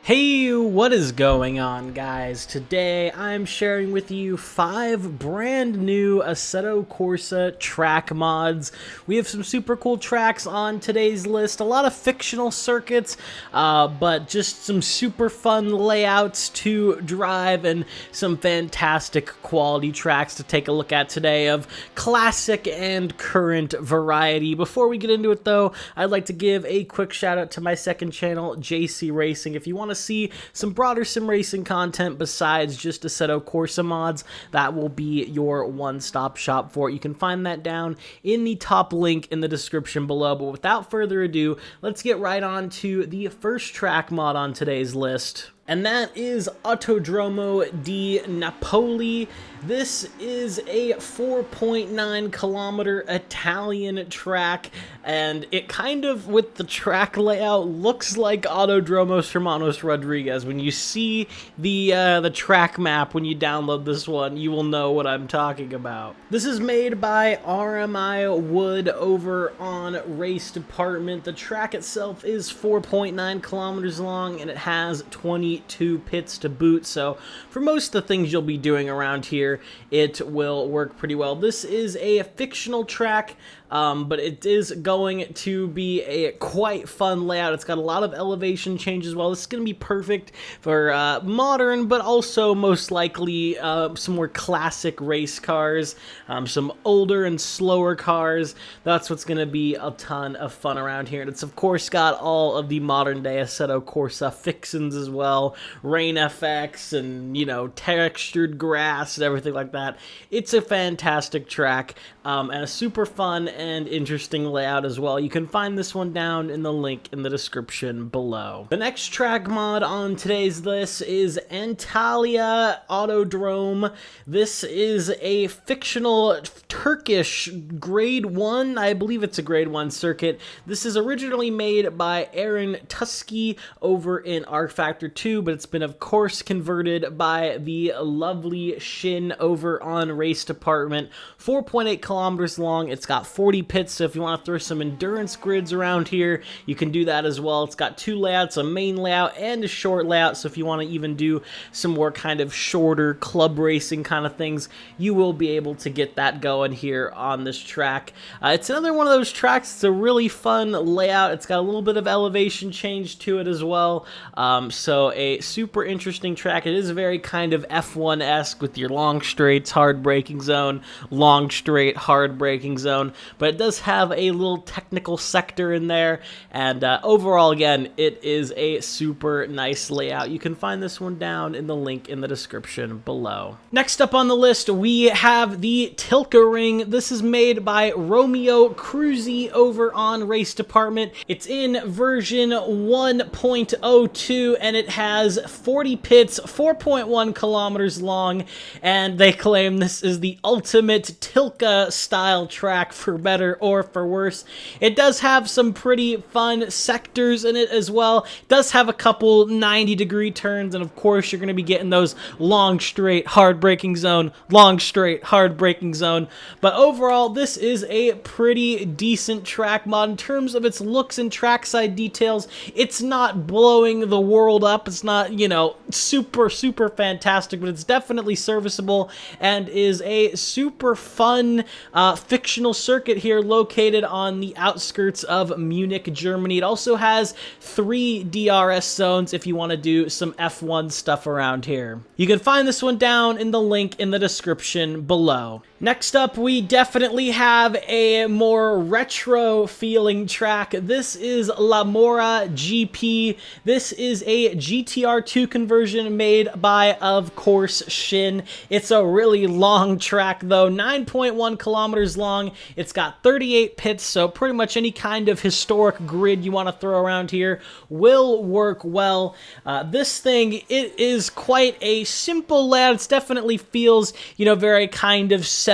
Hey, what is going on, guys? Today I'm sharing with you 5 brand new Assetto Corsa track mods. We have some super cool tracks on today's list, a lot of fictional circuits, but just some super fun layouts to drive and some fantastic quality tracks to take a look at today of classic and current variety. Before we get into it though, I'd like to give a quick shout out to my second channel, JC Racing. If you want to see some broader sim racing content besides just Assetto Corsa mods, that will be your one-stop shop for it. You can find that down in the top link in the description below. But without further ado, let's get right on to the first track mod on today's list. And that is Autodromo di Napoli. This is a 4.9 kilometer Italian track, and it kind of, with the track layout, looks like Autodromo Hermanos Rodriguez. When you see the track map, when you download this one, you will know what I'm talking about. This is made by RMI Wood over on Race Department. The track itself is 4.9 kilometers long, and it has 22 pits to boot, so for most of the things you'll be doing around here, it will work pretty well. This is a fictional track, but it is going to be a quite fun layout. It's got a lot of elevation change as well. This is going to be perfect for modern, but also most likely some more classic race cars, some older and slower cars. That's what's going to be a ton of fun around here. And it's of course got all of the modern day Assetto Corsa fixins as well, rain effects and, you know, textured grass and everything like that. It's a fantastic track and a super fun and interesting layout as well. You can find this one down in the link in the description below. The next track mod on today's list is Antalya Autodrome. This is a fictional Turkish grade 1, I believe it's a grade 1 circuit. This is originally made by Aaron Tusky over in R Factor 2, but it's been of course converted by the lovely Shin over on Race Department. 4.8 kilometers long. It's got 40 pits, so if you want to throw some endurance grids around here, you can do that as well. It's got 2 layouts, a main layout and a short layout, so if you want to even do some more kind of shorter club racing kind of things, you will be able to get that going here on this track. It's another one of those tracks. It's a really fun layout. It's got a little bit of elevation change to it as well, so a super interesting track. It is very kind of F1-esque with your long straights, hard braking zone, long straight, hard braking zone, but it does have a little technical sector in there, and overall, again, it is a super nice layout. You can find this one down in the link in the description below. Next up on the list, we have the Tilkering. This is made by Romeo Cruzy over on Race Department. It's in version 1.02, and it has 40 pits, 4.1 kilometers long, and they claim this is the ultimate Tilka style track, for better or for worse. It does have some pretty fun sectors in it as well. It does have a couple 90-degree turns, and of course you're going to be getting those long straight hard braking zone, long straight hard braking zone. But overall, this is a pretty decent track mod in terms of its looks and trackside details. It's not blowing the world up. It's not, you know, super fantastic, but it's definitely serviceable and is a super fun fictional circuit here located on the outskirts of Munich, Germany. It also has 3 DRS zones if you want to do some F1 stuff around here. You can find this one down in the link in the description below. Next up, we definitely have a more retro feeling track. This is La Morra GP. This is a GTR2 conversion made by, of course, Shin. It's a really long track though, 9.1 kilometers long. It's got 38 pits, so pretty much any kind of historic grid you want to throw around here will work well. This thing, it is quite a simple layout. It definitely feels, you know, very kind of 70s,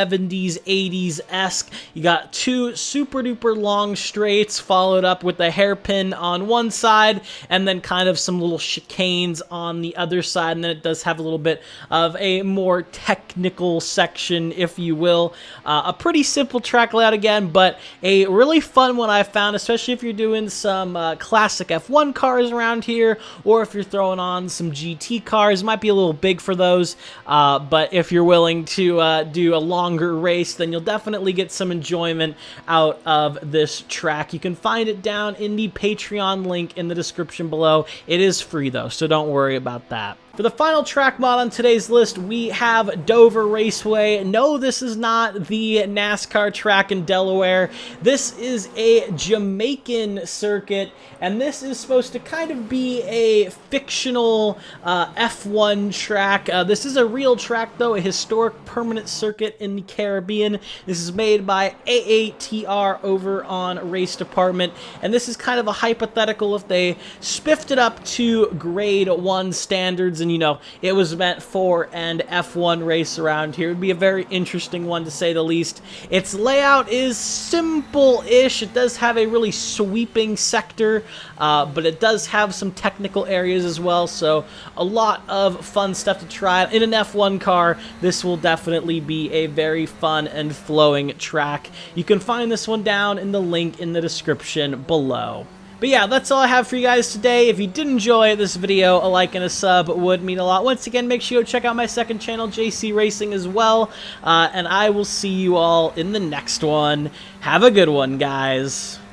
80s-esque. You got 2 super duper long straights followed up with a hairpin on one side and then kind of some little chicanes on the other side, and then it does have a little bit of a more technical section, if you will. A pretty simple track layout. again, but a really fun one I found, especially if you're doing some classic F1 cars around here, or if you're throwing on some GT cars. It might be a little big for those, but if you're willing to do a longer race, then you'll definitely get some enjoyment out of this track. You can find it down in the Patreon link in the description below. It is free though, so don't worry about that. For the final track mod on today's list, we have Dover Raceway. No, this is not the NASCAR track in Delaware. This is a Jamaican circuit, and this is supposed to kind of be a fictional F1 track. This is a real track, though, a historic permanent circuit in the Caribbean. This is made by AATR over on Race Department, and this is kind of a hypothetical if they spiffed it up to grade 1 standards, and you know, it was meant for an F1 race around here. It would be a very interesting one to say the least. Its layout is simple-ish. It does have a really sweeping sector, but it does have some technical areas as well, so a lot of fun stuff to try. In an F1 car, this will definitely be a very fun and flowing track. You can find this one down in the link in the description below. But yeah, that's all I have for you guys today. If you did enjoy this video, a like and a sub would mean a lot. Once again, make sure you go check out my second channel, JC Racing, as well. And I will see you all in the next one. Have a good one, guys.